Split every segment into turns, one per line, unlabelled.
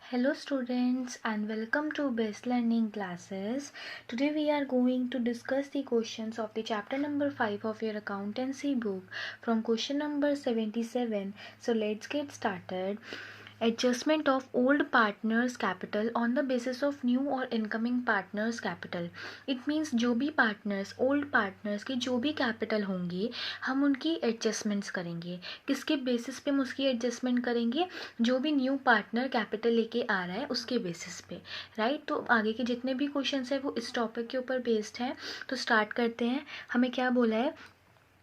Hello students and welcome to Best Learning Classes. Today we are going to discuss the questions of the chapter number 5 of your accountancy book from question number 77. So let's get started. Adjustment of old partners capital on the basis of new or incoming partners capital. It means जो भी partners old partners की जो भी capital होंगी हम उनकी adjustments करेंगे. किसके basis पे हम उसकी adjustment करेंगे? जो भी न्यू पार्टनर कैपिटल लेके आ रहा है उसके बेसिस पे, राइट. तो आगे के जितने भी क्वेश्चंस है वो इस टॉपिक के ऊपर बेस्ड है. तो स्टार्ट करते हैं. हमें क्या बोला है?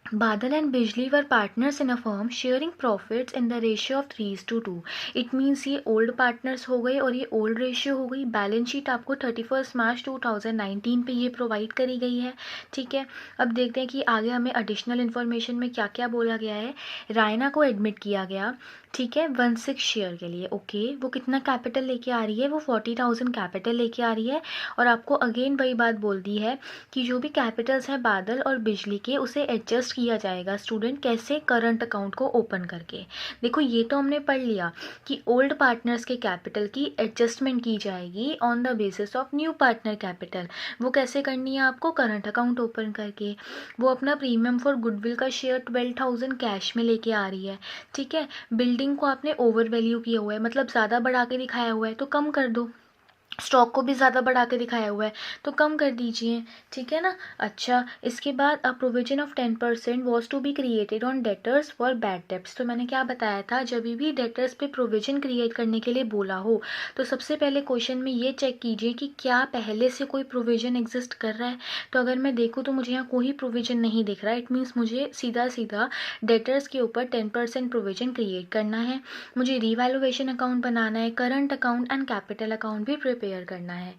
बादल एंड बिजली वर partners in a firm sharing profits in the ratio of 3:2. It means ये ओल्ड पार्टनर्स हो गए और ये ओल्ड रेशियो हो गई. बैलेंस शीट आपको 31 मार्च 2019 पे ये प्रोवाइड करी गई है. ठीक है. अब देखते हैं कि आगे हमें एडिशनल इन्फॉर्मेशन में क्या क्या बोला गया है. रायना को एडमिट किया गया, ठीक है, 1/6 शेयर के लिए. ओके, वो कितना कैपिटल लेके आ रही है? वो 40,000 कैपिटल लेके आ रही है. और आपको अगेन वही बात बोल दी है कि जो भी कैपिटल्स हैं बादल और बिजली के उसे एडजस्ट किया जाएगा. स्टूडेंट कैसे? करंट अकाउंट को ओपन करके. देखो ये तो हमने पढ़ लिया कि ओल्ड पार्टनर्स के कैपिटल की एडजस्टमेंट की जाएगी on the basis of new partner capital. वो कैसे करनी है आपको? करंट अकाउंट ओपन करके. वो अपना प्रीमियम फॉर गुडविल का शेयर 12,000 कैश में लेके आ रही है. ठीक है. बिल्डिंग को आपने ओवर वैल्यू किया हुआ है, मतलब ज़्यादा बढ़ा के दिखाया हुआ है तो कम कर दो. स्टॉक को भी ज़्यादा बढ़ा के दिखाया हुआ है तो कम कर दीजिए. ठीक है ना. अच्छा, इसके बाद a provision of 10% was to be created on debtors for bad debts. तो मैंने क्या बताया था, जब भी डेटर्स पे प्रोविजन क्रिएट करने के लिए बोला हो तो सबसे पहले क्वेश्चन में ये चेक कीजिए कि क्या पहले से कोई प्रोविजन एग्जिस्ट कर रहा है. तो अगर मैं देखूँ तो मुझे यहाँ कोई प्रोविजन नहीं दिख रहा है. इट मीन्स मुझे सीधा सीधा डेटर्स के ऊपर 10% प्रोविजन क्रिएट करना है. मुझे रीवैल्यूएशन अकाउंट बनाना है, current account and capital account भी प्रिपेयर करना है.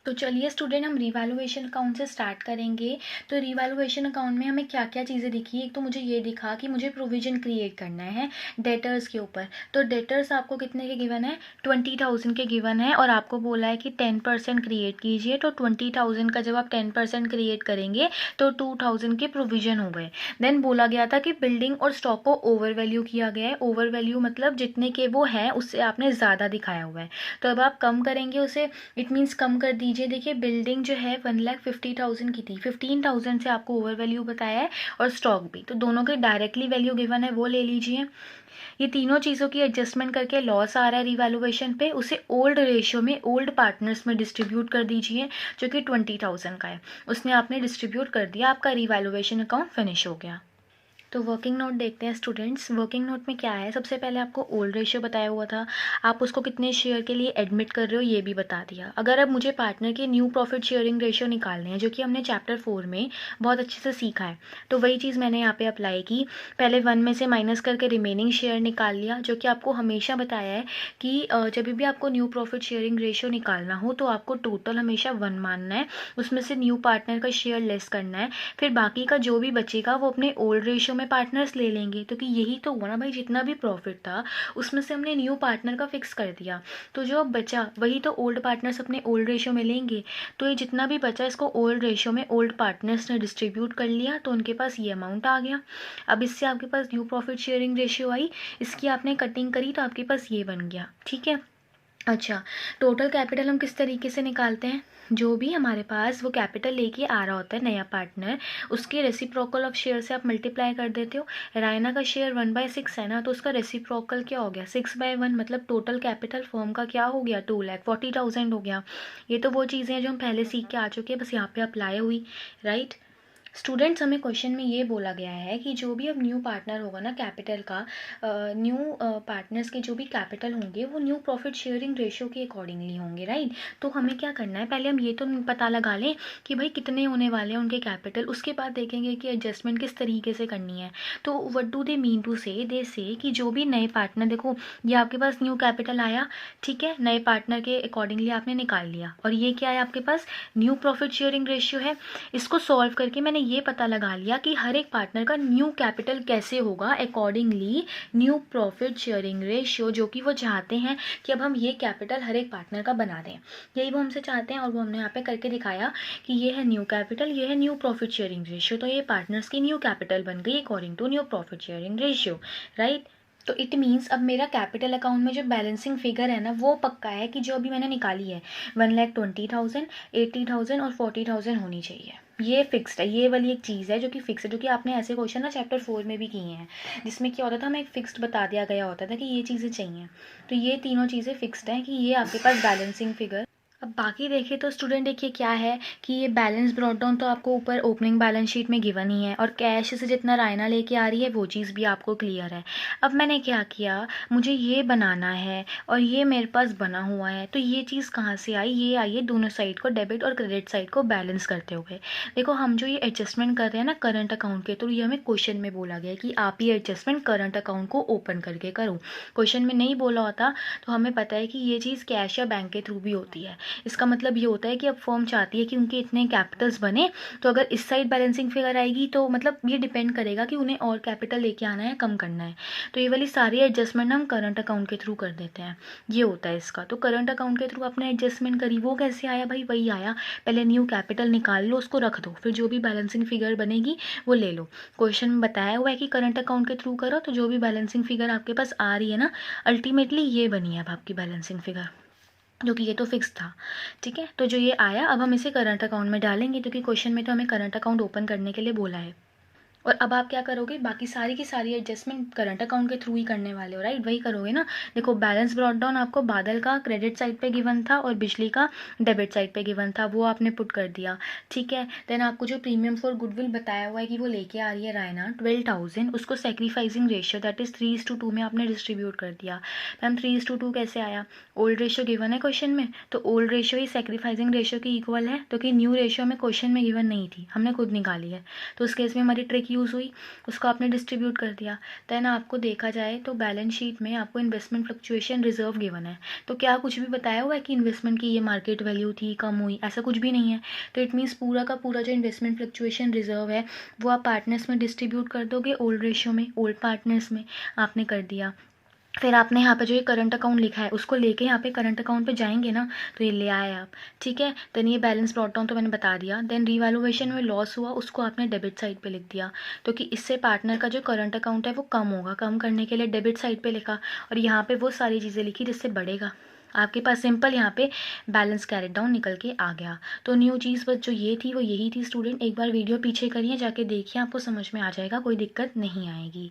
तो चलिए स्टूडेंट, हम रिवैल्यूएशन अकाउंट से स्टार्ट करेंगे. तो रिवैल्यूएशन अकाउंट में हमें क्या क्या चीज़ें दिखी? एक तो मुझे ये दिखा कि मुझे प्रोविजन क्रिएट करना है डेटर्स के ऊपर. तो डेटर्स आपको कितने के गिवन है? 20,000 के गिवन है और आपको बोला है कि 10% क्रिएट कीजिए. तो 20,000 का जब आप 10% क्रिएट करेंगे तो 2,000 के प्रोविजन हो गए. देन बोला गया था कि बिल्डिंग और स्टॉक को ओवर वैल्यू किया गया है. ओवर वैल्यू मतलब जितने के वो हैं उससे आपने ज़्यादा दिखाया हुआ है. तो अब आप कम करेंगे उसे. इट मीन्स कम कर दीजिए. देखिए बिल्डिंग जो है 1,50,000 की थी, 15,000 से आपको ओवर वैल्यू बताया है और स्टॉक भी. तो दोनों के डायरेक्टली वैल्यू गिवन है वो ले लीजिए. ये तीनों चीज़ों की एडजस्टमेंट करके लॉस आ रहा है रिवैल्यूएशन पे, उसे ओल्ड रेशियो में ओल्ड पार्टनर्स में डिस्ट्रीब्यूट कर दीजिए जो कि 20,000 का है. उसने आपने डिस्ट्रीब्यूट कर दिया, आपका रिवैल्यूएशन अकाउंट फिनिश हो गया. तो वर्किंग नोट देखते हैं स्टूडेंट्स. वर्किंग नोट में क्या है? सबसे पहले आपको ओल्ड रेशियो बताया हुआ था, आप उसको कितने शेयर के लिए एडमिट कर रहे हो ये भी बता दिया. अगर अब मुझे पार्टनर के न्यू प्रॉफिट शेयरिंग रेशियो निकालने हैं जो कि हमने चैप्टर 4 में बहुत अच्छे से सीखा है, तो वही चीज़ मैंने यहाँ पे अप्लाई की. पहले 1 में से माइनस करके रिमेनिंग शेयर निकाल लिया, जो कि आपको हमेशा बताया है कि जब भी आपको न्यू प्रॉफिट शेयरिंग रेशियो निकालना हो तो आपको टोटल हमेशा 1 मानना है, उसमें से न्यू पार्टनर का शेयर लेस करना है, फिर बाकी का जो भी बचेगा वो अपने ओल्ड रेशियो में पार्टनर्स ले लेंगे. तो कि यही तो हुआ ना भाई, जितना भी प्रॉफिट था उसमें से हमने न्यू पार्टनर का फिक्स कर दिया, तो जो अब बचा वही तो ओल्ड पार्टनर्स अपने ओल्ड रेशियो में लेंगे. तो ये जितना भी बचा इसको ओल्ड रेशियो में ओल्ड पार्टनर्स ने डिस्ट्रीब्यूट कर लिया तो उनके पास ये अमाउंट आ गया. अब इससे आपके पास न्यू प्रॉफिट शेयरिंग रेशियो आई, इसकी आपने कटिंग करी तो आपके पास ये बन गया. ठीक है. अच्छा, टोटल कैपिटल हम किस तरीके से निकालते हैं? जो भी हमारे पास वो कैपिटल लेके आ रहा होता है नया पार्टनर, उसके रेसिप्रोकल ऑफ शेयर से आप मल्टीप्लाई कर देते हो. रायना का शेयर 1/6 है ना, तो उसका रेसिप्रोकल क्या हो गया? 6/1. मतलब टोटल कैपिटल फर्म का क्या हो गया? 2,40,000 हो गया. ये तो वो चीज़ें हैं जो हम पहले सीख के आ चुके हैं, बस यहाँ पे अप्लाई हुई, राइट. स्टूडेंट्स, हमें क्वेश्चन में ये बोला गया है कि जो भी अब न्यू पार्टनर होगा ना कैपिटल का, न्यू पार्टनर्स के जो भी कैपिटल होंगे वो न्यू प्रॉफिट शेयरिंग रेशियो के अकॉर्डिंगली होंगे, राइट. तो हमें क्या करना है, पहले हम ये तो पता लगा लें कि भाई कितने होने वाले हैं उनके कैपिटल, उसके बाद देखेंगे कि एडजस्टमेंट किस तरीके से करनी है. तो what do they mean to say? They से कि जो भी नए पार्टनर, देखो ये आपके पास न्यू कैपिटल आया, ठीक है, नए पार्टनर के अकॉर्डिंगली आपने निकाल लिया, और ये क्या है आपके पास? न्यू प्रॉफिट शेयरिंग रेशियो है. इसको सॉल्व करके मैंने ये पता लगा लिया कि हर एक पार्टनर का न्यू कैपिटल कैसे होगा accordingly new profit sharing ratio, जो कि वो चाहते हैं कि अब हम ये कैपिटल हर एक पार्टनर का बना दें. यही वो हमसे चाहते हैं और वो हमने यहाँ पे करके दिखाया कि ये है न्यू कैपिटल, ये है न्यू प्रॉफिट शेयरिंग रेशियो. तो ये पार्टनर्स की न्यू कैपिटल बन गई according to new profit sharing ratio, right. तो इट मीन्स अब मेरा कैपिटल अकाउंट में जो बैलेंसिंग फिगर है ना वो पक्का है कि जो अभी मैंने निकाली है 1,20,000, 80,000 और 40,000 होनी चाहिए। ये फिक्स्ड है, ये वाली एक चीज़ है जो कि फिक्स है, जो कि आपने ऐसे क्वेश्चन ना चैप्टर 4 में भी किए हैं, जिसमें क्या होता था हमें एक फिक्स्ड बता दिया गया होता था कि ये चीज़ें चाहिए। तो ये तीनों चीज़ें फिक्स्ड हैं कि ये आपके पास बैलेंसिंग फिगर। अब बाकी देखें तो स्टूडेंट देखिए क्या है कि ये बैलेंस ब्रॉट डाउन तो आपको ऊपर ओपनिंग बैलेंस शीट में गिवन ही है, और कैश से जितना रायना लेके आ रही है वो चीज़ भी आपको क्लियर है। अब मैंने क्या किया, मुझे ये बनाना है और ये मेरे पास बना हुआ है, तो ये चीज़ कहाँ से आई, ये आई है दोनों साइड को, डेबिट और क्रेडिट साइड को बैलेंस करते हुए। देखो हम जो ये एडजस्टमेंट कर रहे हैं ना करंट अकाउंट के, तो ये हमें क्वेश्चन में बोला गया है कि आप ये एडजस्टमेंट करंट अकाउंट को ओपन करके करो। क्वेश्चन में नहीं बोला होता तो हमें पता है कि ये चीज़ कैश या बैंक के थ्रू भी होती है। इसका मतलब ये होता है कि अब फर्म चाहती है कि उनके इतने कैपिटल्स बने, तो अगर इस साइड बैलेंसिंग फिगर आएगी तो मतलब ये डिपेंड करेगा कि उन्हें और कैपिटल लेके आना है कम करना है। तो ये वाली सारी एडजस्टमेंट हम करंट अकाउंट के थ्रू कर देते हैं, ये होता है इसका। तो करंट अकाउंट के थ्रू आपने एडजस्टमेंट करी, वो कैसे आया भाई, वही आया, पहले न्यू कैपिटल निकाल लो, उसको रख दो, फिर जो भी बैलेंसिंग फिगर बनेगी वो ले लो। क्वेश्चन में बताया हुआ है कि करंट अकाउंट के थ्रू करो, तो जो भी बैलेंसिंग फिगर आपके पास आ रही है ना, अल्टीमेटली ये बनी है अब आपकी बैलेंसिंग फिगर, जो कि ये तो फिक्स था। ठीक है, तो जो ये आया अब हम इसे करंट अकाउंट में डालेंगे, क्योंकि क्वेश्चन में तो हमें करंट अकाउंट ओपन करने के लिए बोला है। और अब आप क्या करोगे, बाकी सारी की सारी एडजस्टमेंट करंट अकाउंट के थ्रू ही करने वाले हो, राइट, वही करोगे ना। देखो बैलेंस ब्रॉट डाउन आपको बादल का क्रेडिट साइड पे गिवन था और बिजली का डेबिट साइड पे गिवन था, वो आपने पुट कर दिया। ठीक है, देन आपको जो प्रीमियम फॉर गुडविल बताया हुआ है कि वो लेके आ रही है रायना 12,000, उसको सेक्रीफाइसिंग रेशियो दैट इज 3:2 में आपने डिस्ट्रीब्यूट कर दिया। मैम 3:2 कैसे आया, ओल्ड रेशियो गिवन है क्वेश्चन में, तो ओल्ड रेशियो ही सेक्रीफाइसिंग रेशियो की इक्वल है, तो कि न्यू रेशियो में क्वेश्चन में गिवन नहीं थी, हमने खुद निकाली है, तो उस केस में हमारी ट्रिक यूज़ हुई, उसको आपने डिस्ट्रीब्यूट कर दिया। देन आपको देखा जाए तो बैलेंस शीट में आपको इन्वेस्टमेंट फ्लक्चुएशन रिजर्व गिवन है, तो क्या कुछ भी बताया हुआ है कि इन्वेस्टमेंट की ये मार्केट वैल्यू थी, कम हुई, ऐसा कुछ भी नहीं है। तो इट मीन्स पूरा का पूरा जो इन्वेस्टमेंट फ्लक्चुएशन रिजर्व है वो आप पार्टनर्स में डिस्ट्रीब्यूट कर दोगे, ओल्ड रेशियो में, ओल्ड पार्टनर्स में आपने कर दिया। फिर आपने यहाँ पे जो ये करंट अकाउंट लिखा है उसको लेके यहाँ पे करंट अकाउंट पे जाएंगे ना, तो ये ले आए आप। ठीक है, देन ये बैलेंस ब्रॉट डाउन तो मैंने बता दिया। देन रिवैल्यूएशन में लॉस हुआ, उसको आपने डेबिट साइड पे लिख दिया, तो कि इससे पार्टनर का जो करंट अकाउंट है वो कम होगा, कम करने के लिए डेबिट साइड पे लिखा, और यहाँ पे वो सारी चीज़ें लिखी जिससे बढ़ेगा आपके पास। सिंपल यहाँ पे बैलेंस कैरेट डाउन निकल के आ गया। तो न्यू चीज़ बस जो ये थी वो यही थी स्टूडेंट, एक बार वीडियो पीछे करिए, जाके देखिए, आपको समझ में आ जाएगा, कोई दिक्कत नहीं आएगी।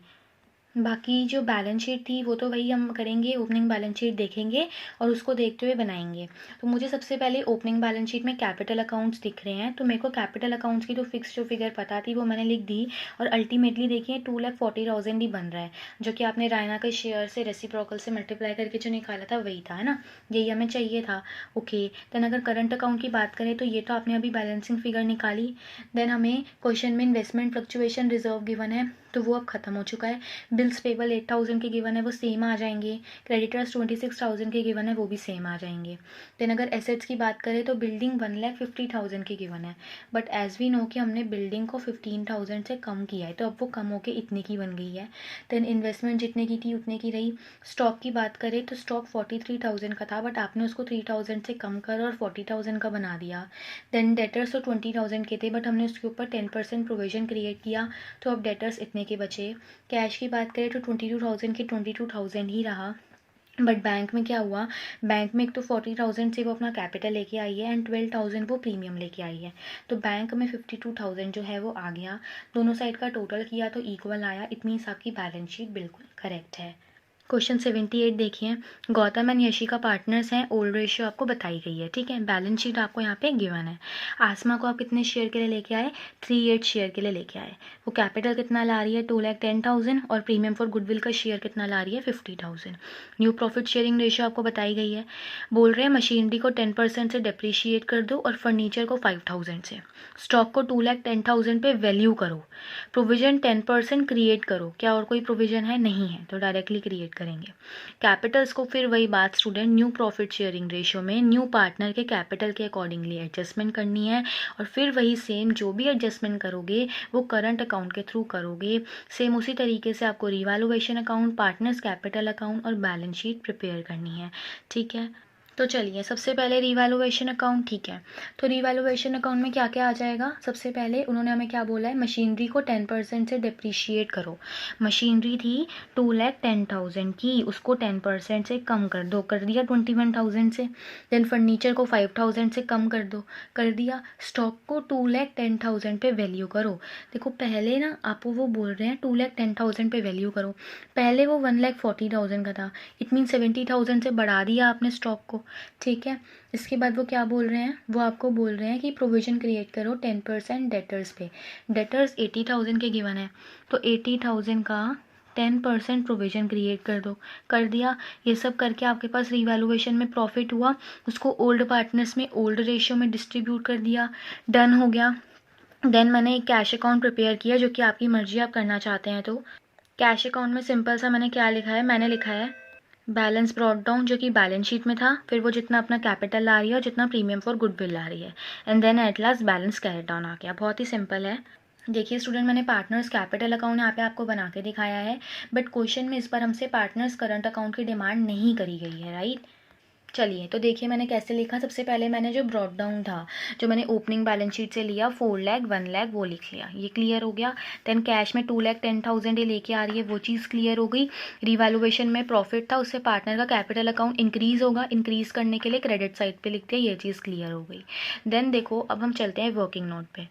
बाकी जो बैलेंस शीट थी वो तो वही हम करेंगे, ओपनिंग बैलेंस शीट देखेंगे और उसको देखते हुए बनाएंगे। तो मुझे सबसे पहले ओपनिंग बैलेंस शीट में कैपिटल अकाउंट्स दिख रहे हैं, तो मेरे को कैपिटल अकाउंट्स की तो फिक्स जो फिगर पता थी वो मैंने लिख दी, और अल्टीमेटली देखिए 2,40,000 ही बन रहा है, जो कि आपने रायना के शेयर से रेसिप्रोकल से मल्टीप्लाई करके जो निकाला था वही था, है ना, यही हमें चाहिए था। ओके, देन अगर करंट अकाउंट की बात करें तो ये तो आपने अभी बैलेंसिंग फिगर निकाली। देन हमें क्वेश्चन में इन्वेस्टमेंट फ्लक्चुएशन रिजर्व गिवन है, तो वो अब खत्म हो चुका है। बिल्स पेबल 8,000 के गिवन है, वो सेम आ जाएंगे। क्रेडिटर्स 26,000 के गिवन है, वो भी सेम आ जाएंगे। देन अगर एसेट्स की बात करें तो बिल्डिंग 1,50,000 की गिवन है, बट एज वी नो कि हमने बिल्डिंग को 15,000 से कम किया है, तो अब वो कम होके इतने की बन गई है। देन इन्वेस्टमेंट जितने की थी उतने की रही। स्टॉक की बात करें तो स्टॉक 43,000 का था, बट आपने उसको 3,000 से कम कर और 40,000 का बना दिया। देन डेटर्स तो 20,000 के थे, बट हमने उसके ऊपर 10% प्रोविजन क्रिएट किया, तो अब डेटर्स इतने के बचे। कैश की बात करें तो 22,000 की 22,000 ही रहा। बट बैंक में क्या हुआ, बैंक में एक तो 40,000 से वो अपना कैपिटल लेके आई है एंड 12,000 वो प्रीमियम लेके आई है, तो बैंक में 52,000 जो है वो आ गया। दोनों साइड का टोटल किया तो इक्वल आया, इट मीन्स आपकी बैलेंस शीट बिल्कुल करेक्ट है। क्वेश्चन 78 देखिए, गौतम एंड यशिका पार्टनर्स हैं, ओल्ड रेशियो आपको बताई गई है। ठीक है, बैलेंस शीट आपको यहाँ पे गिवन है। आसमा को आप कितने शेयर के लिए लेके आए, 3/8 शेयर के लिए लेके आए। वो कैपिटल कितना ला रही है, 2,10,000, और प्रीमियम फॉर गुडविल का शेयर कितना ला रही है, 50,000। न्यू प्रॉफिट शेयरिंग रेशियो आपको बताई गई है। बोल रहे हैं मशीनरी को 10% से डिप्रिशिएट कर दो और फर्नीचर को 5,000 से। स्टॉक को 2,10,000 पे वैल्यू करो। प्रोविजन 10% क्रिएट करो। क्या और कोई प्रोविजन है, नहीं है, तो डायरेक्टली क्रिएट करेंगे। कैपिटल्स को फिर वही बात student, new profit sharing ratio में न्यू पार्टनर के कैपिटल के अकॉर्डिंगली एडजस्टमेंट करनी है, और फिर वही सेम जो भी एडजस्टमेंट करोगे वो करंट अकाउंट के थ्रू करोगे। सेम उसी तरीके से आपको revaluation account, partners capital account और बैलेंस शीट प्रिपेयर करनी है। ठीक है, तो चलिए सबसे पहले रिवैल्यूएशन अकाउंट, ठीक है। तो रिवैल्यूएशन अकाउंट में क्या क्या आ जाएगा, सबसे पहले उन्होंने हमें क्या बोला है, मशीनरी को 10% से डिप्रिशिएट करो। मशीनरी थी 2,10,000 की, उसको 10% से कम कर दो, कर दिया 21,000 से। देन फर्नीचर को 5,000 से कम कर दो, कर दिया। स्टॉक को 2,10,000 पे वैल्यू करो। देखो पहले ना आपको वो बोल रहे हैं 2,10,000 पे वैल्यू करो, पहले वो 1,40,000 का था, इट मीन 70,000 से बढ़ा दिया आपने स्टॉक को, ठीक है। इसके बाद वो क्या बोल रहे हैं, वो आपको बोल रहे हैं कि प्रोविज़न क्रिएट करो 10% डेटर्स पे। डेटर्स 80,000 के गिवन है, तो 80,000 का 10% प्रोविज़न क्रिएट कर दो, कर दिया। ये सब करके आपके पास रिवैल्यूएशन में प्रॉफिट हुआ, उसको ओल्ड पार्टनर्स में ओल्ड रेशियो में डिस्ट्रीब्यूट कर दिया, डन हो गया। देन मैंने एक कैश अकाउंट प्रिपेयर किया, जो कि आपकी मर्जी आप करना चाहते हैं। तो कैश अकाउंट में सिंपल सा मैंने क्या लिखा है, मैंने लिखा है बैलेंस ब्रॉट डाउन, जो कि बैलेंस शीट में था, फिर वो जितना अपना कैपिटल ला रही है और जितना प्रीमियम फॉर गुडविल ला रही है, and then at last balance carried down आ गया। बहुत ही सिंपल है। देखिए स्टूडेंट, मैंने पार्टनर्स कैपिटल अकाउंट यहाँ पे आपको बना के दिखाया है, बट क्वेश्चन में इस बार हमसे पार्टनर्स करंट अकाउंट की डिमांड नहीं करी गई है, राइट। चलिए तो देखिए मैंने कैसे लिखा। सबसे पहले मैंने जो ब्रॉट डाउन था, जो मैंने ओपनिंग बैलेंस शीट से लिया, 4 लाख 1 लाख वो लिख लिया, ये क्लियर हो गया। देन कैश में 2,10,000 ये लेके आ रही है, वो चीज़ क्लियर हो गई। रिवैल्यूएशन में प्रॉफिट था, उससे पार्टनर का कैपिटल अकाउंट इंक्रीज होगा, इंक्रीज करने के लिए क्रेडिट साइड पे लिखते हैं, ये चीज़ क्लियर हो गई। देन देखो अब हम चलते हैं वर्किंग नोट पे।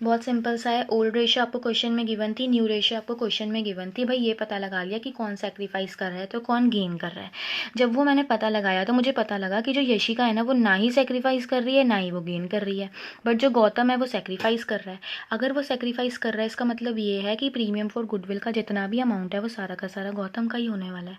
बहुत सिंपल सा है। ओल्ड रेशियो आपको क्वेश्चन में गिवन थी, न्यू रेशियो आपको क्वेश्चन में गिवन थी। भाई ये पता लगा लिया कि कौन सेक्रीफाइस कर रहा है तो कौन गेन कर रहा है। जब वो मैंने पता लगाया तो मुझे पता लगा कि जो यशिका है ना, वो ना ही सेक्रीफाइस कर रही है ना ही वो गेन कर रही है, बट जो गौतम है वो सेक्रीफाइस कर रहा है। अगर वो सेक्रीफाइस कर रहा है, इसका मतलब ये है कि प्रीमियम फॉर गुडविल का जितना भी अमाउंट है वो सारा का सारा गौतम का ही होने वाला है।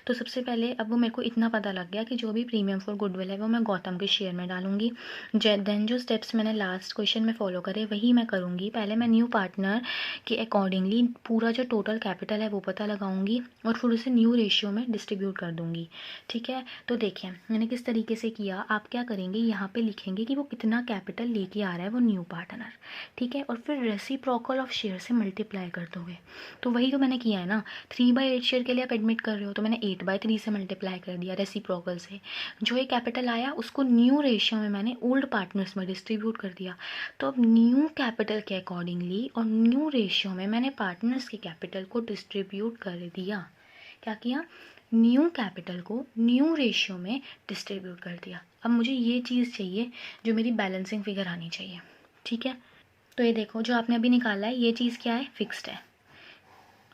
तो सबसे पहले अब वो मेरे को इतना पता लग गया कि जो भी प्रीमियम फॉर गुडविल है वो मैं गौतम के शेयर में डालूंगी। देन जो स्टेप्स मैंने लास्ट क्वेश्चन में फॉलो करे वही मैं करूँगी। पहले मैं न्यू पार्टनर के अकॉर्डिंगली पूरा जो टोटल कैपिटल है वो पता लगाऊंगी और फिर उसे न्यू रेशियो में डिस्ट्रीब्यूट कर दूंगी, ठीक है। तो देखिए मैंने किस तरीके से किया। आप क्या करेंगे, यहाँ पे लिखेंगे कि वो कितना कैपिटल लेके आ रहा है वो न्यू पार्टनर, ठीक है, और फिर रेसिप्रोकल ऑफ शेयर से मल्टीप्लाई कर दोगे। तो वही तो मैंने किया है ना, 3/8 शेयर के लिए आप एडमिट कर रहे हो तो मैंने 8/3 से मल्टीप्लाई कर दिया रेसिप्रोकल से। जो ये कैपिटल आया उसको न्यू रेशियो में मैंने ओल्ड पार्टनर्स में डिस्ट्रीब्यूट कर दिया। तो अब न्यू कैपिटल के अकॉर्डिंगली और न्यू रेशियो में मैंने पार्टनर्स के कैपिटल को डिस्ट्रीब्यूट कर दिया। क्या किया, न्यू कैपिटल को न्यू रेशियो में डिस्ट्रीब्यूट कर दिया। अब मुझे ये चीज़ चाहिए जो मेरी बैलेंसिंग फिगर आनी चाहिए, ठीक है। तो ये देखो जो आपने अभी निकाला है ये चीज़ क्या है, फिक्स्ड है,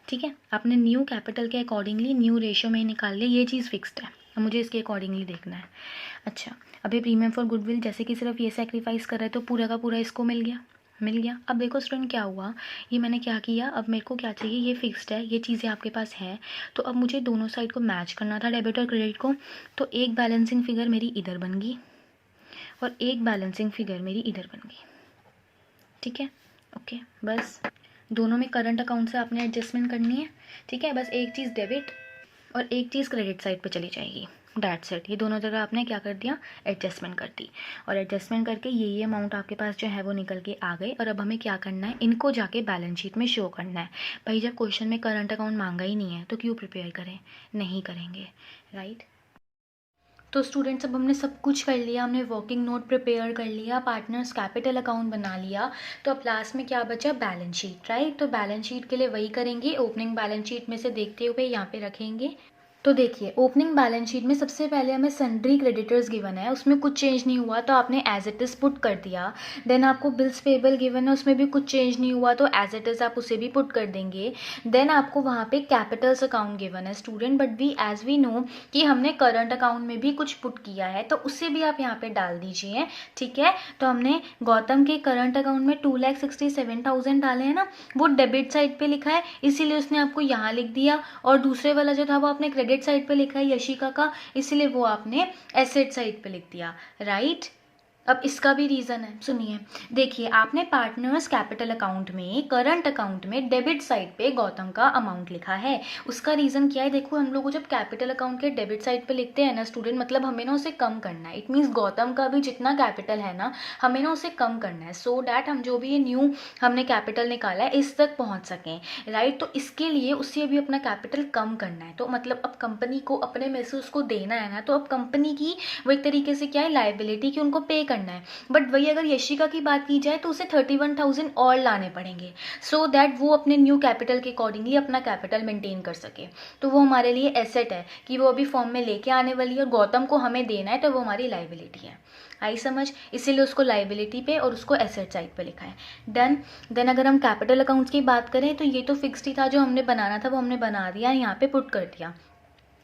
ठीक है। आपने न्यू कैपिटल के अकॉर्डिंगली न्यू रेशियो में निकाल लिया, ये चीज़ फिक्स्ड है। अब मुझे इसके अकॉर्डिंगली देखना है। अच्छा, अभी प्रीमियम फॉर गुडविल जैसे कि सिर्फ ये सेक्रीफाइस कर रहा है तो पूरा का पूरा इसको मिल गया, मिल गया। अब देखो स्टूडेंट क्या हुआ, ये मैंने क्या किया, अब मेरे को क्या चाहिए, ये फिक्स्ड है, ये चीज़ें आपके पास है, तो अब मुझे दोनों साइड को मैच करना था, डेबिट और क्रेडिट को। तो एक बैलेंसिंग फिगर मेरी इधर बन गई और एक बैलेंसिंग फिगर मेरी इधर बन गई, ठीक है। ओके, बस दोनों में करंट अकाउंट से आपने एडजस्टमेंट करनी है, ठीक है। बस एक चीज़ डेबिट और एक चीज़ क्रेडिट साइड पे चली जाएगी, दैट्स इट। ये दोनों जगह आपने क्या कर दिया, एडजस्टमेंट कर दी, और एडजस्टमेंट करके ये अमाउंट आपके पास जो है वो निकल के आ गए। और अब हमें क्या करना है, इनको जाके बैलेंस शीट में शो करना है। भाई जब क्वेश्चन में करंट अकाउंट मांगा ही नहीं है तो क्यों प्रिपेयर करें, नहीं करेंगे, राइट। तो स्टूडेंट्स अब हमने सब कुछ कर लिया, हमने वर्किंग नोट प्रिपेयर कर लिया, पार्टनर्स कैपिटल अकाउंट बना लिया, तो अब लास्ट में क्या बचा, बैलेंस शीट, राइट। तो बैलेंस शीट के लिए वही करेंगे, ओपनिंग बैलेंस शीट में से देखते हुए यहाँ पे रखेंगे। तो देखिए ओपनिंग बैलेंस शीट में सबसे पहले हमें सन्ड्री क्रेडिटर्स गिवन है, उसमें कुछ चेंज नहीं हुआ तो आपने एज इट इज़ पुट कर दिया। देन आपको बिल्स पेबल गिवन है, उसमें भी कुछ चेंज नहीं हुआ तो एज इट इज़ आप उसे भी पुट कर देंगे। देन आपको वहाँ पे कैपिटल्स अकाउंट गिवन है student, but we as we know कि हमने करंट अकाउंट में भी कुछ पुट किया है तो उसे भी आप यहाँ पे डाल दीजिए, ठीक है। तो हमने गौतम के करंट अकाउंट में 2,67,000 डाले हैं ना, वो डेबिट साइड पे लिखा है इसीलिए उसने आपको यहाँ लिख दिया, और दूसरे वाला जो था वो आपने क्रेडिट साइड पे लिखा है यशिका का, इसलिए वो आपने एसेट साइड पे लिख दिया, राइट।
अब इसका भी रीज़न है, सुनिए। देखिए, आपने पार्टनर्स कैपिटल अकाउंट में, करंट अकाउंट में डेबिट साइड पे गौतम का अमाउंट लिखा है। उसका रीज़न क्या है? देखो, हम लोग को जब कैपिटल अकाउंट के डेबिट साइड पे लिखते हैं ना स्टूडेंट, मतलब हमें ना उसे कम करना है। इट मीन्स गौतम का भी जितना कैपिटल है ना, हमें ना उसे कम करना है, सो डैट हम जो भी ये न्यू हमने कैपिटल निकाला है इस तक पहुँच सकें, राइट। तो इसके लिए उससे भी अपना कैपिटल कम करना है। तो मतलब अब कंपनी को अपने में से उसको देना है ना, तो अब कंपनी की वो एक तरीके से क्या है, लाइबिलिटी की उनको पे करना है। बट वही अगर यशिका की बात की जाए तो उसे 31,000 और लाने पड़ेंगे, सो दैट वो अपने न्यू कैपिटल के अकॉर्डिंगली अपना कैपिटल मेंटेन कर सके। तो वो हमारे लिए एसेट है कि वो अभी फॉर्म में लेके आने वाली है और गौतम को हमें देना है, तो वो हमारी लाइबिलिटी है। आई समझ? इसीलिए उसको लाइबिलिटी पे और उसको एसेट साइड पे लिखा है। डन। देन अगर हम कैपिटल अकाउंट्स की बात करें तो ये तो फिक्स्ड ही था, जो हमने बनाना था वो हमने बना दिया, यहाँ पे पुट कर दिया।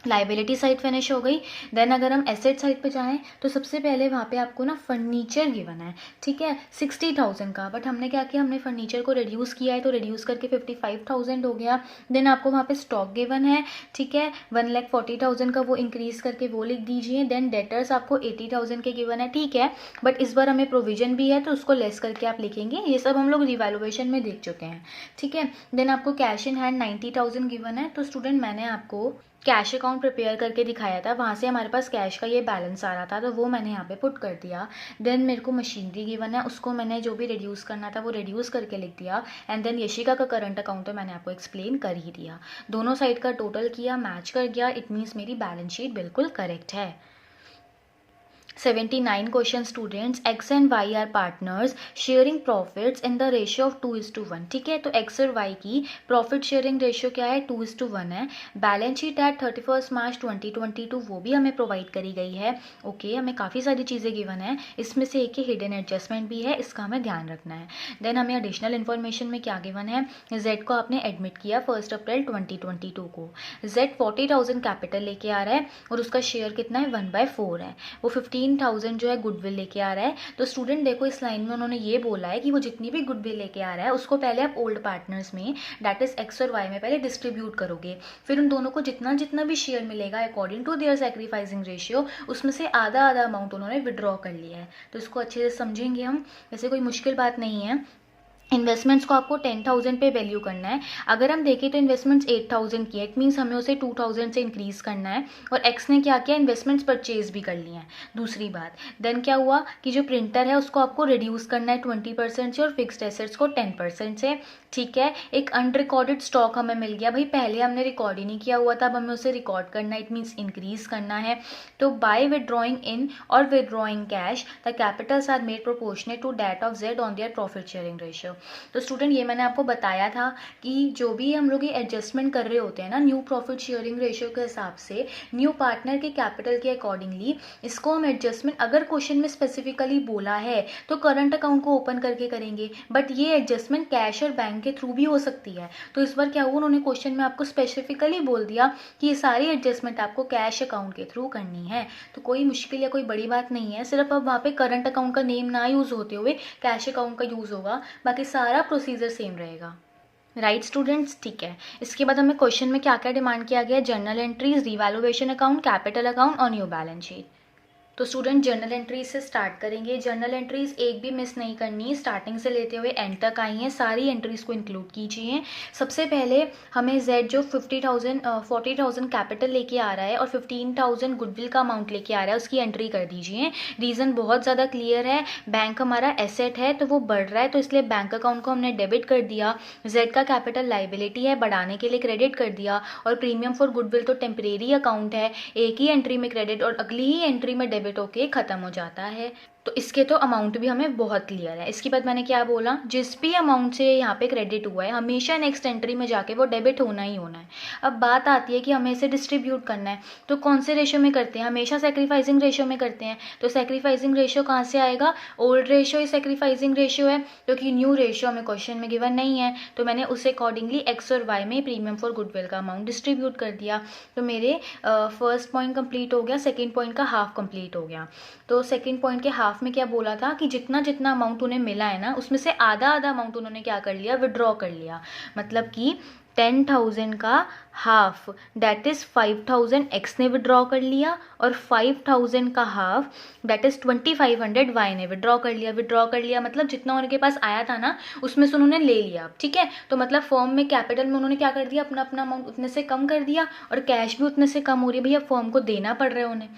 लाइबिलिटी साइड फिनिश हो गई। देन अगर हम एसेट साइड पे जाएं तो सबसे पहले वहाँ पे आपको ना फर्नीचर गिवन है, ठीक है, 60,000 का। बट हमने क्या किया, हमने फर्नीचर को रिड्यूस किया है, तो रिड्यूस करके 55,000 हो गया। देन आपको वहाँ पे स्टॉक गिवन है, ठीक है, 1,40,000 का, वो इंक्रीज करके वो लिख दीजिए। देन डेटर्स आपको 80,000 के गिवन है, ठीक है, बट इस बार हमें प्रोविजन भी है तो उसको लेस करके आप लिखेंगे। ये सब हम लोग रिवैल्यूएशन में देख चुके हैं, ठीक है। देन आपको कैश इन हैंड 90,000 गिवन है। तो स्टूडेंट मैंने आपको कैश अकाउंट प्रिपेयर करके दिखाया था, वहाँ से हमारे पास कैश का ये बैलेंस आ रहा था, तो वो मैंने यहाँ पे पुट कर दिया। देन मेरे को मशीनरी गिवन है, उसको मैंने जो भी रिड्यूस करना था वो रिड्यूस करके लिख दिया। एंड देन यशिका का करंट अकाउंट तो मैंने आपको एक्सप्लेन कर ही दिया। दोनों साइड का टोटल किया, मैच कर गया, इट मीन्स मेरी बैलेंस शीट बिल्कुल करेक्ट है। 79 question students, X and Y are partners sharing profits in the ratio of 2:1, ठीक है। तो एक्स और वाई की प्रॉफिट शेयरिंग रेशियो क्या है, 2:1 है। बैलेंस शीट एट 31 मार्च 2022 वो भी हमें प्रोवाइड करी गई है। ओके, हमें काफ़ी सारी चीज़ें गिवन है, इसमें से एक हिडन एडजस्टमेंट भी है, इसका हमें ध्यान रखना है। देन हमें एडिशनल इन्फॉर्मेशन में क्या गिवन है, जेड को आपने एडमिट किया 1 अप्रैल 2022 को। जेड 40,000 कैपिटल लेके आ रहा है और उसका शेयर कितना है, 1/4 है। वो 15,000 जो है गुडविल लेके आ रहा है। तो स्टूडेंट देखो, इस लाइन में उन्होंने ये बोला है कि वो जितनी भी गुडविल लेके आ रहा है उसको पहले आप ओल्ड पार्टनर्स में, दैट इज एक्स और वाई में, पहले डिस्ट्रीब्यूट करोगे। फिर उन दोनों को जितना जितना भी शेयर मिलेगा according to their sacrificing ratio, उसमें से आधा आधा अमाउंट उन्होंने विड्रॉ कर लिया है। तो इसको अच्छे से समझेंगे हम, वैसे कोई मुश्किल बात नहीं है। इन्वेस्टमेंट्स को आपको 10,000 पे वैल्यू करना है। अगर हम देखें तो इन्वेस्टमेंट्स 8,000 की है, इट मीन्स हमें उसे 2,000 से इंक्रीज करना है। और एक्स ने क्या किया, इन्वेस्टमेंट्स परचेज भी कर लिए हैं, दूसरी बात। देन क्या हुआ कि जो प्रिंटर है उसको आपको रिड्यूस करना है 20% से और फिक्स्ड एसेट्स को 10% से, ठीक है। एक अनरिकॉर्डेड स्टॉक हमें मिल गया, भाई पहले हमने रिकॉर्ड ही नहीं किया हुआ था, अब हमें उसे रिकॉर्ड करना है, इट मीन्स इंक्रीज करना है। तो बाय विदड्रॉइंग इन और withdrawing cash the capitals are made proportionate to that of Z on their profit sharing ratio. तो स्टूडेंट ये मैंने आपको बताया था कि जो भी हम लोग ये एडजस्टमेंट कर रहे होते हैं ना न्यू प्रॉफिट शेयरिंग रेशियो के हिसाब से, न्यू पार्टनर के कैपिटल के अकॉर्डिंगली, इसको हम एडजस्टमेंट अगर क्वेश्चन में स्पेसिफिकली बोला है तो करंट अकाउंट को ओपन करके करेंगे, बट ये एडजस्टमेंट कैश और बैंक के थ्रू भी हो सकती है। तो इस बार क्या हुआ, उन्होंने क्वेश्चन में आपको स्पेसिफिकली बोल दिया कि ये सारी एडजस्टमेंट आपको कैश अकाउंट के थ्रू करनी है। तो कोई मुश्किल या कोई बड़ी बात नहीं है, सिर्फ अब वहाँ पे करंट अकाउंट का नेम ना यूज होते हुए कैश अकाउंट का यूज होगा, बाकी सारा प्रोसीजर सेम रहेगा। राइट स्टूडेंट्स, ठीक है। इसके बाद हमें क्वेश्चन में क्या क्या डिमांड किया गया है, journal entries, revaluation account, capital account और न्यू बैलेंस शीट। तो स्टूडेंट जर्नल एंट्रीज से स्टार्ट करेंगे। जर्नल एंट्रीज एक भी मिस नहीं करनी, स्टार्टिंग से लेते हुए एंड तक आई हैं, सारी एंट्रीज को इंक्लूड कीजिए। सबसे पहले हमें जेड जो 40,000 कैपिटल लेके आ रहा है और 15,000 गुडविल का अमाउंट लेके आ रहा है, उसकी एंट्री कर दीजिए। रीज़न बहुत ज़्यादा क्लियर है, बैंक हमारा एसेट है तो वो बढ़ रहा है, तो इसलिए बैंक अकाउंट को हमने डेबिट कर दिया। जेड का कैपिटल लाइबिलिटी है, बढ़ाने के लिए क्रेडिट कर दिया। और प्रीमियम फॉर गुडविल तो टेम्परेरी अकाउंट है, एक ही एंट्री में क्रेडिट और अगली ही एंट्री में डेबिट होके खत्म हो जाता है। तो इसके तो अमाउंट भी हमें बहुत क्लियर है। इसके बाद मैंने क्या बोला, जिस भी अमाउंट से यहाँ पे क्रेडिट हुआ है हमेशा नेक्स्ट एंट्री में जाके वो डेबिट होना ही होना है। अब बात आती है कि हमें इसे डिस्ट्रीब्यूट करना है, तो कौन से रेशियो में करते हैं, हमेशा सैक्रिफाइसिंग रेशियो में करते हैं। तो सैक्रिफाइसिंग रेशियो कहाँ से आएगा, ओल्ड रेशियो ही सैक्रिफाइसिंग रेशियो है, क्योंकि न्यू रेशियो हमें क्वेश्चन में गिवन नहीं है। तो मैंने उसे अकॉर्डिंगली एक्स और वाई में प्रीमियम फॉर गुडविल का अमाउंट डिस्ट्रीब्यूट कर दिया। तो मेरे फर्स्ट पॉइंट कंप्लीट हो गया, सेकेंड पॉइंट का हाफ कंप्लीट हो गया। तो सेकेंड पॉइंट के हाफ में क्या बोला था कि जितना जितना अमाउंट उन्हें मिला है ना, उसमें से आधा आधा अमाउंट उन्होंने क्या कर लिया, विड्रॉ कर लिया। मतलब कि 10,000 का हाफ दैट इज़ 5,000 एक्स ने विड्रॉ कर लिया, और 5,000 का हाफ दैट इज़ 2,500 वाई ने विड्रॉ कर लिया मतलब जितना उनके पास आया था ना उसमें से उन्होंने ले लिया, ठीक है। तो मतलब फर्म में कैपिटल में उन्होंने क्या कर दिया, अपना अपना अमाउंट उतने से कम कर दिया, और कैश भी उतने से कम हो रही है, भैया फर्म को देना पड़ रहा है उन्हें।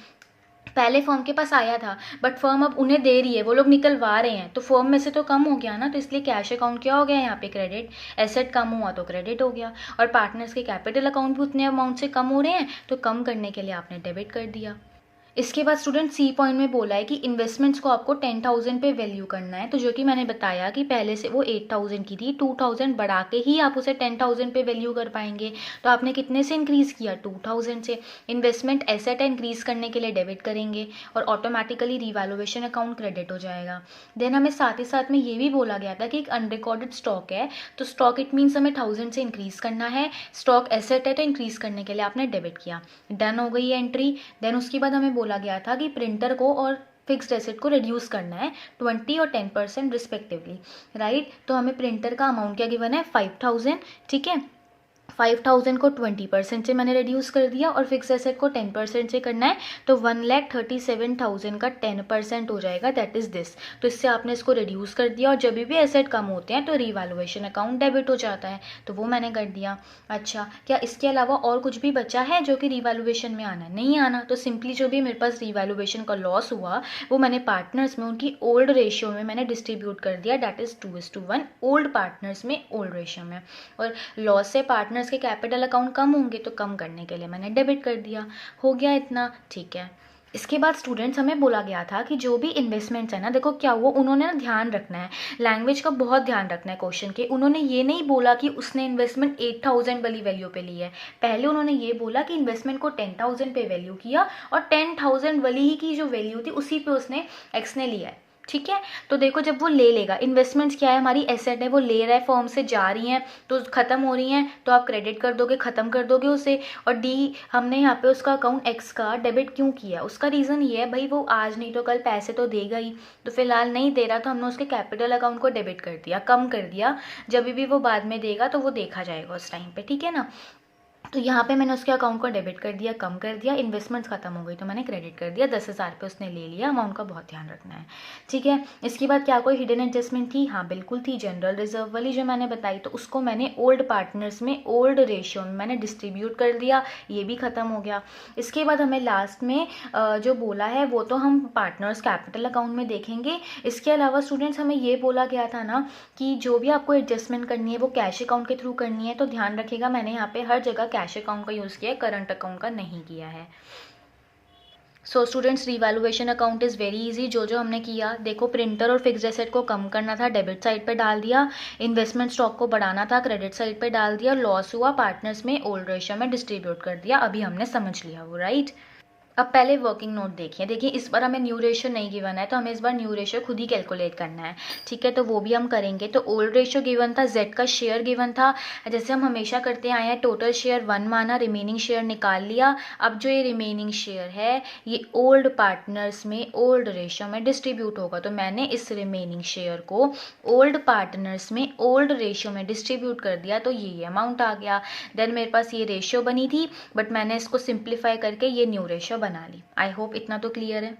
पहले फर्म के पास आया था बट फर्म अब उन्हें दे रही है, वो लोग निकलवा रहे हैं, तो फर्म में से तो कम हो गया ना, तो इसलिए कैश अकाउंट क्या हो गया यहाँ पे क्रेडिट, एसेट कम हुआ तो क्रेडिट हो गया। और पार्टनर्स के कैपिटल अकाउंट भी उतने अमाउंट से कम हो रहे हैं, तो कम करने के लिए आपने डेबिट कर दिया। इसके बाद स्टूडेंट सी पॉइंट में बोला है कि इन्वेस्टमेंट्स को आपको 10,000 पे वैल्यू करना है, तो जो कि मैंने बताया कि पहले से वो 8,000 की थी, 2,000 बढ़ा के ही आप उसे 10,000 पे वैल्यू कर पाएंगे। तो आपने कितने से इंक्रीज़ किया, 2,000 से। इन्वेस्टमेंट एसेट इंक्रीज़ करने के लिए डेबिट करेंगे और ऑटोमेटिकली रिवैल्यूएशन अकाउंट क्रेडिट हो जाएगा। देन हमें साथ ही साथ में ये भी बोला गया था कि एक अनरिकॉर्डेड स्टॉक है, तो स्टॉक इट मीन्स हमें 1,000 से इंक्रीज़ करना है, स्टॉक एसेट है तो इंक्रीज़ करने के लिए आपने डेबिट किया, डन हो गई है एंट्री। देन उसके बाद हमें बोला गया था कि प्रिंटर को और फिक्स्ड एसेट को रिड्यूस करना है 20 और 10% रिस्पेक्टिवली, राइट। तो हमें प्रिंटर का अमाउंट क्या गिवन है, 5,000, ठीक है। 5,000 को 20% से मैंने रिड्यूस कर दिया और फिक्स एसेट को 10% से करना है, तो 1,37,000 का 10% हो जाएगा, दैट इज़ दिस। तो इससे आपने इसको रिड्यूस कर दिया, और जब भी एसेट कम होते हैं तो रिवैल्यूएशन अकाउंट डेबिट हो जाता है, तो वो मैंने कर दिया। अच्छा, क्या इसके अलावा और कुछ भी बचा है जो कि रिवैल्यूएशन में आना है, नहीं आना, तो सिंपली जो भी मेरे पास रिवैल्यूएशन का लॉस हुआ वो मैंने पार्टनर्स में उनकी ओल्ड रेशियो में मैंने डिस्ट्रीब्यूट कर दिया, दैट इज़ 2:1 ओल्ड पार्टनर्स में ओल्ड रेशियो में। और लॉस से पार्टनर्स के कैपिटल अकाउंट कम होंगे तो कम करने के लिए मैंने डेबिट कर दिया, हो गया इतना, ठीक है। इसके बाद स्टूडेंट्स हमें बोला गया था कि जो भी इन्वेस्टमेंट्स है ना, देखो क्या हुआ, उन्होंने ना ध्यान रखना है, लैंग्वेज का बहुत ध्यान रखना है क्वेश्चन के। उन्होंने ये नहीं बोला कि उसने इन्वेस्टमेंट 8,000 वाली वैल्यू पे ली है, पहले उन्होंने ये बोला कि इन्वेस्टमेंट को 10,000 पे वैल्यू किया और 10,000 वाली ही की जो वैल्यू थी उसी पे उसने एक्स ने लिया है, ठीक है। तो देखो जब वो ले लेगा, इन्वेस्टमेंट्स क्या है, हमारी एसेट है, वो ले रहा है, फर्म से जा रही हैं तो ख़त्म हो रही हैं, तो आप क्रेडिट कर दोगे, ख़त्म कर दोगे उसे। और डी, हमने यहाँ पे उसका अकाउंट एक्स का डेबिट क्यों किया, उसका रीज़न ये है भाई वो आज नहीं तो कल पैसे तो देगा ही, तो फिलहाल नहीं दे रहा तो हमने उसके कैपिटल अकाउंट को डेबिट कर दिया, कम कर दिया, जब भी वो बाद में देगा तो वो देखा जाएगा उस टाइम पे, ठीक है ना। तो यहाँ पे मैंने उसके अकाउंट को डेबिट कर दिया, कम कर दिया, इन्वेस्टमेंट्स खत्म हो गई तो मैंने क्रेडिट कर दिया, 10,000 पे उसने ले लिया, अमाउंट का बहुत ध्यान रखना है, ठीक है। इसके बाद क्या कोई हिडन एडजस्टमेंट थी, हाँ बिल्कुल थी, जनरल रिजर्व वाली जो मैंने बताई, तो उसको मैंने ओल्ड पार्टनर्स में ओल्ड रेशियो में मैंने डिस्ट्रीब्यूट कर दिया, ये भी खत्म हो गया। इसके बाद हमें लास्ट में जो बोला है वो तो हम पार्टनर्स कैपिटल अकाउंट में देखेंगे। इसके अलावा स्टूडेंट्स हमें ये बोला गया था ना कि जो भी आपको एडजस्टमेंट करनी है वो कैश अकाउंट के थ्रू करनी है, तो ध्यान रखिएगा मैंने यहाँ पे हर जगह कैश अकाउंट का यूज़ किया है, करंट अकाउंट का नहीं किया है। So students revaluation account is very easy, जो जो हमने किया, देखो प्रिंटर और फिक्स्ड एसेट को कम करना था, डेबिट साइड पे डाल दिया, इन्वेस्टमेंट स्टॉक को बढ़ाना था, क्रेडिट साइड पे डाल दिया, लॉस हुआ पार्टनर्स में ओल्ड रेशियो में डिस्ट्रीब्यूट कर दिया, अभी हमने समझ लिया वो, राइट। अब पहले वर्किंग नोट देखिए इस बार हमें न्यू रेशियो नहीं गिवन है, तो हमें इस बार न्यू रेशियो खुद ही कैलकुलेट करना है, ठीक है, तो वो भी हम करेंगे। तो ओल्ड रेशियो गिवन था, जेड का शेयर गिवन था, जैसे हम हमेशा करते आए हैं, टोटल शेयर 1 माना, रिमेनिंग शेयर निकाल लिया। अब जो ये रिमेनिंग शेयर है ये ओल्ड पार्टनर्स में ओल्ड रेशियो में डिस्ट्रीब्यूट होगा, तो मैंने इस रिमेनिंग शेयर को ओल्ड पार्टनर्स में ओल्ड रेशियो में डिस्ट्रीब्यूट कर दिया, तो ये अमाउंट आ गया। देन मेरे पास ये रेशियो बनी थी बट मैंने इसको सिंप्लीफाई करके ये न्यू रेशियो बना ली। आई होप इतना तो क्लियर है।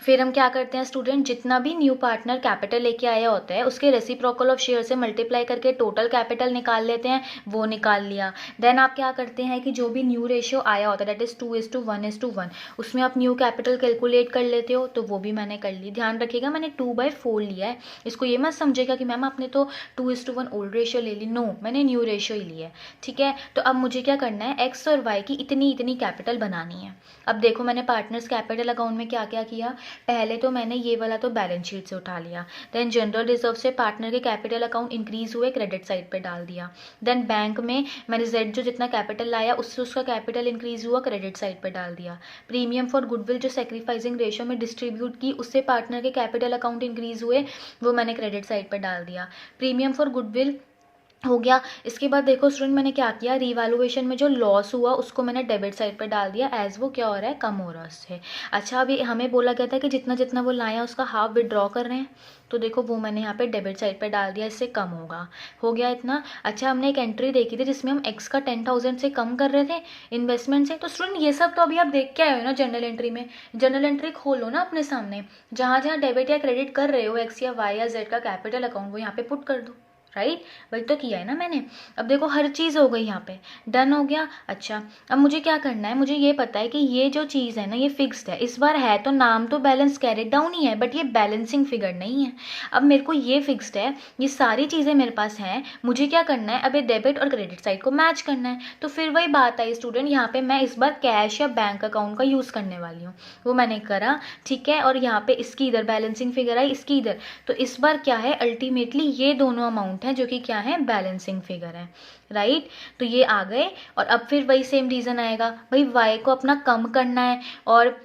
फिर हम क्या करते हैं स्टूडेंट, जितना भी न्यू पार्टनर कैपिटल लेके आया होता है उसके रेसिप्रोकल ऑफ शेयर से मल्टीप्लाई करके टोटल कैपिटल निकाल लेते हैं, वो निकाल लिया। देन आप क्या करते हैं कि जो भी न्यू रेशियो आया होता है दैट इज़ 2:1 उसमें आप न्यू कैपिटल कैलकुलेट कर लेते हो, तो वो भी मैंने कर ली। ध्यान रखिएगा मैंने 2/4 लिया है, इसको ये मत समझेगा कि मैम आपने तो 2:1 ओल्ड रेशियो ले ली, नो मैंने न्यू रेशियो ही लिया है, ठीक है। तो अब मुझे क्या करना है, एक्स और वाई की इतनी इतनी कैपिटल बनानी है। अब देखो मैंने पार्टनर्स कैपिटल अकाउंट में क्या क्या किया, पहले तो मैंने ये वाला तो बैलेंस शीट से उठा लिया, देन जनरल रिजर्व से पार्टनर के कैपिटल अकाउंट इंक्रीज हुए, क्रेडिट साइड पे डाल दिया। देन बैंक में मैंने जेड जो जितना कैपिटल लाया उससे उसका कैपिटल इंक्रीज हुआ, क्रेडिट साइड पे डाल दिया। प्रीमियम फॉर गुडविल जो सेक्रीफाइसिंग रेशियो में डिस्ट्रीब्यूट की उससे पार्टनर के कैपिटल अकाउंट इंक्रीज हुए, वो मैंने क्रेडिट साइड पे डाल दिया। प्रीमियम फॉर गुडविल हो गया। इसके बाद देखो स्टूडेंट मैंने क्या किया, रीवैल्यूएशन में जो लॉस हुआ उसको मैंने डेबिट साइड पर डाल दिया, एज वो क्या हो रहा है, कम हो रहा है उससे। अच्छा अभी हमें बोला गया था कि जितना जितना वो लाए हैं उसका हाफ विड्रॉ कर रहे हैं, तो देखो वो मैंने यहाँ पे डेबिट साइड पर डाल दिया, इससे कम होगा। हो गया इतना। अच्छा हमने एक एंट्री देखी थी जिसमें हम एक्स का 10,000 से कम कर रहे थे इन्वेस्टमेंट से। तो स्टूडेंट ये सब तो अभी आप देख के आए हो ना जर्नल एंट्री में। जर्नल एंट्री खोलो ना अपने सामने, जहाँ जहाँ डेबिट या क्रेडिट कर रहे हो एक्स या वाई या जेड का कैपिटल अकाउंट, वो यहाँ पे पुट कर दो, राइट। वही तो किया है ना मैंने। अब देखो हर चीज़ हो गई यहाँ पे, डन हो गया। अच्छा अब मुझे क्या करना है, मुझे ये पता है कि ये जो चीज़ है ना ये फिक्स्ड है, इस बार है तो नाम तो बैलेंस कैरेट डाउन ही है, बट ये बैलेंसिंग फिगर नहीं है। अब मेरे को ये फिक्स्ड है, ये सारी चीज़ें मेरे पास हैं, मुझे क्या करना है, अब ये डेबिट और क्रेडिट साइड को मैच करना है। तो फिर वही बात आई स्टूडेंट, यहाँ पे मैं इस बार कैश या बैंक अकाउंट का यूज़ करने वाली हूँ, वो मैंने करा, ठीक है। और यहाँ पे इसकी इधर बैलेंसिंग फिगर आई, इसकी इधर, तो इस बार क्या है अल्टीमेटली ये दोनों अमाउंट हैं जो कि क्या है, बैलेंसिंग फिगर है, राइट। तो ये आ गए। और अब फिर वही सेम रीज़न आएगा, भाई वाई को अपना कम करना है और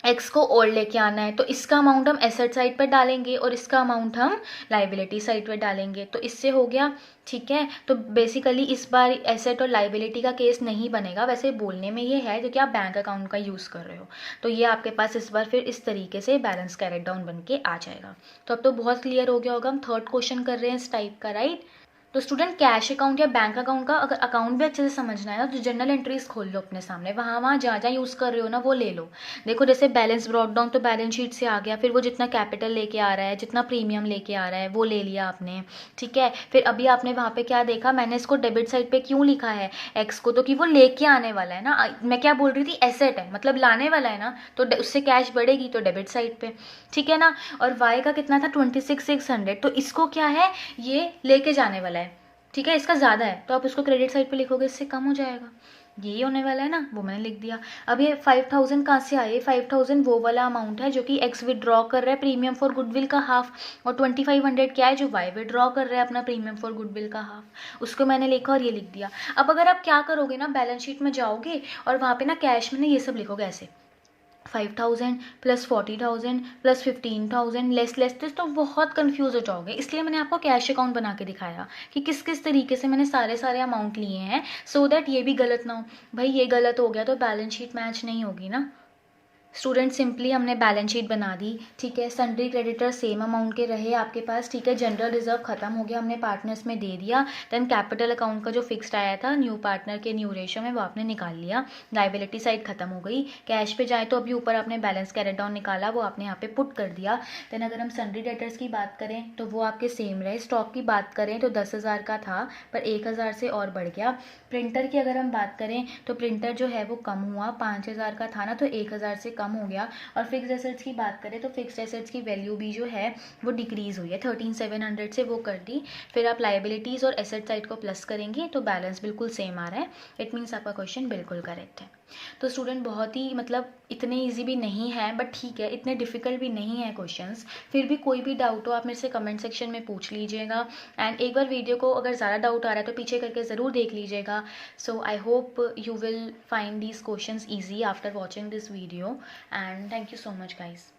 एक्स को और लेके आना है, तो इसका अमाउंट हम एसेट साइड पर डालेंगे और इसका अमाउंट हम लाइबिलिटी साइड पर डालेंगे, तो इससे हो गया, ठीक है। तो बेसिकली इस बार एसेट और लाइबिलिटी का केस नहीं बनेगा, वैसे बोलने में ये है क्योंकि आप बैंक अकाउंट का यूज़ कर रहे हो, तो ये आपके पास इस बार फिर इस तरीके से बैलेंस कैरेट डाउन बन के आ जाएगा। तो अब तो बहुत क्लियर हो गया होगा, हम थर्ड क्वेश्चन कर रहे हैं इस टाइप का, राइट। तो स्टूडेंट कैश अकाउंट या बैंक अकाउंट का अगर अकाउंट भी अच्छे से समझना है ना, तो जर्नल एंट्रीज खोल लो अपने सामने, वहाँ जहाँ जहाँ यूज़ कर रहे हो ना वो ले लो। देखो जैसे बैलेंस ब्रॉट डाउन तो बैलेंस शीट से आ गया, फिर वो जितना कैपिटल लेके आ रहा है, जितना प्रीमियम लेके आ रहा है वो ले लिया आपने, ठीक है। फिर अभी आपने वहाँ पे क्या देखा, मैंने इसको डेबिट साइड पे क्यों लिखा है एक्स को, तो कि वो लेके आने वाला है ना। मैं क्या बोल रही थी, एसेट है मतलब लाने वाला है ना, तो उससे कैश बढ़ेगी तो डेबिट साइड पे, ठीक है ना। और वाई का कितना था 26,600, तो इसको क्या है, ये लेके जाने वाला है, ठीक है। इसका ज़्यादा है तो आप उसको क्रेडिट साइड पे लिखोगे, इससे कम हो जाएगा, यही होने वाला है ना, वो मैंने लिख दिया। अब ये 5,000 कहाँ से आए, 5,000 वो वाला अमाउंट है जो कि एक्स विड्रॉ कर रहा है प्रीमियम फॉर गुडविल का हाफ, और 2,500 क्या है जो वाई विड्रॉ कर रहा है अपना प्रीमियम फॉर गुडविल का हाफ, उसको मैंने लिखा और ये लिख दिया। अब अगर आप क्या करोगे ना, बैलेंस शीट में जाओगे और वहाँ पे ना कैश में ना ये सब लिखोगे ऐसे, 5,000 प्लस 40,000 प्लस 15,000 लेस तो बहुत कंफ्यूज हो जाओगे, इसलिए मैंने आपको कैश अकाउंट बना के दिखाया कि किस किस तरीके से मैंने सारे अमाउंट लिए हैं, सो दैट ये भी गलत ना हो। भाई ये गलत हो गया तो बैलेंस शीट मैच नहीं होगी ना। स्टूडेंट सिंपली हमने बैलेंस शीट बना दी, ठीक है। सन्ड्री क्रेडिटर सेम अमाउंट के रहे आपके पास, ठीक है। जनरल रिजर्व खत्म हो गया, हमने पार्टनर्स में दे दिया। देन कैपिटल अकाउंट का जो फिक्स्ड आया था न्यू पार्टनर के न्यू रेशियो में, वो आपने निकाल लिया। लाइबिलिटी साइड खत्म हो गई। कैश पे जाए तो अभी ऊपर आपने बैलेंस कैरेट डाउन निकाला, वो आपने यहाँ पे पुट कर दिया। देन अगर हम सन्ड्री डेटर्स की बात करें तो वो आपके सेम रहे। स्टॉक की बात करें तो 10,000 का था पर 1,000 से और बढ़ गया। प्रिंटर की अगर हम बात करें तो प्रिंटर जो है वो कम हुआ, 5,000 का था ना तो 1,000 से कम हो गया। और फिक्स एसेट्स की बात करें तो फिक्स एसेट्स की वैल्यू भी जो है वो डिक्रीज हुई है, 13,700 से वो कर दी। फिर आप लाइबिलिटीज़ और एसेट साइड को प्लस करेंगे तो बैलेंस बिल्कुल सेम आ रहा है। इट मीन्स आपका क्वेश्चन बिल्कुल करेक्ट है। तो स्टूडेंट बहुत ही मतलब इतने ईजी भी नहीं है, बट ठीक है इतने डिफिकल्ट भी नहीं है क्वेश्चंस। फिर भी कोई भी डाउट हो आप मेरे से कमेंट सेक्शन में पूछ लीजिएगा। एंड एक बार वीडियो को अगर ज़्यादा डाउट आ रहा है तो पीछे करके ज़रूर देख लीजिएगा। So I hope you will find these questions easy after watching this video, and thank you so much guys.